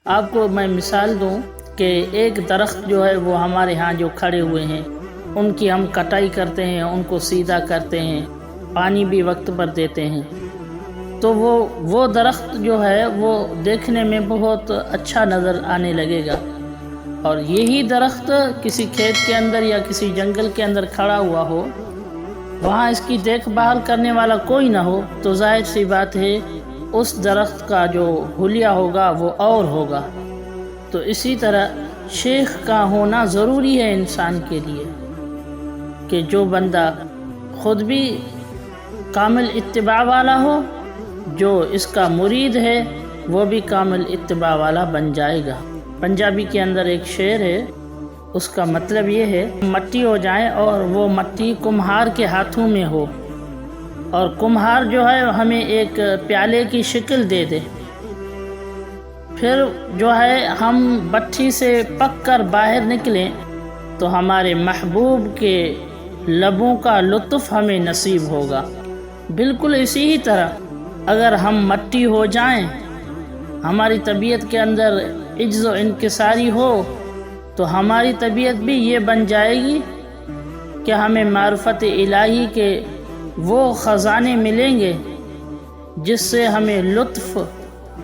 آپ کو میں مثال دوں کہ ایک درخت جو ہے وہ ہمارے ہاں جو کھڑے ہوئے ہیں ان کی ہم کٹائی کرتے ہیں، ان کو سیدھا کرتے ہیں، پانی بھی وقت پر دیتے ہیں، تو وہ درخت جو ہے وہ دیکھنے میں بہت اچھا نظر آنے لگے گا، اور یہی درخت کسی کھیت کے اندر یا کسی جنگل کے اندر کھڑا ہوا ہو، وہاں اس کی دیکھ بھال کرنے والا کوئی نہ ہو، تو ظاہر سی بات ہے اس درخت کا جو حلیہ ہوگا وہ اور ہوگا۔ تو اسی طرح شیخ کا ہونا ضروری ہے انسان کے لیے، کہ جو بندہ خود بھی کامل اتباع والا ہو، جو اس کا مرید ہے وہ بھی کامل اتباع والا بن جائے گا۔ پنجابی کے اندر ایک شعر ہے، اس کا مطلب یہ ہے، مٹی ہو جائیں اور وہ مٹی کمہار کے ہاتھوں میں ہو، اور کمہار جو ہے ہمیں ایک پیالے کی شکل دے دے، پھر جو ہے ہم بٹھی سے پک کر باہر نکلیں تو ہمارے محبوب کے لبوں کا لطف ہمیں نصیب ہوگا۔ بالکل اسی ہی طرح اگر ہم مٹی ہو جائیں، ہماری طبیعت کے اندر عجز و انکساری ہو، تو ہماری طبیعت بھی یہ بن جائے گی کہ ہمیں معرفت الہی کے وہ خزانے ملیں گے جس سے ہمیں لطف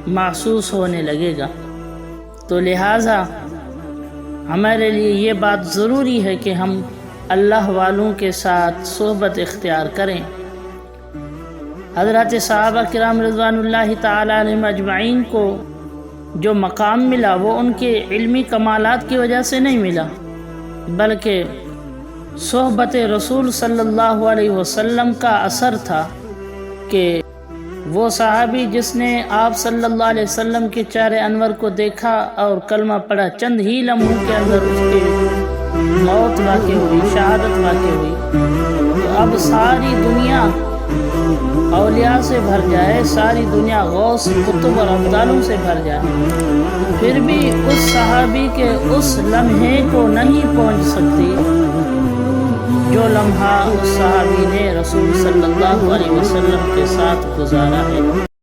محسوس ہونے لگے گا۔ تو لہٰذا ہمارے لیے یہ بات ضروری ہے کہ ہم اللہ والوں کے ساتھ صحبت اختیار کریں۔ حضرات صحابہ کرام رضوان اللہ تعالی علیہم اجمعین کو جو مقام ملا وہ ان کے علمی کمالات کی وجہ سے نہیں ملا، بلکہ صحبت رسول صلی اللہ علیہ وسلم کا اثر تھا، کہ وہ صحابی جس نے آپ صلی اللہ علیہ وسلم کے چہرے انور کو دیکھا اور کلمہ پڑھا، چند ہی لمحوں کے اندر اس کی موت واقع ہوئی، شہادت واقع ہوئی، تو اب ساری دنیا اولیاء سے بھر جائے، ساری دنیا غوث قطب اور ابدالوں سے بھر جائے، پھر بھی اس صحابی کے اس لمحے کو نہیں پہنچ سکتی جو لمحہ اس صحابی نے رسول صلی اللہ علیہ وسلم کے ساتھ گزارا ہے۔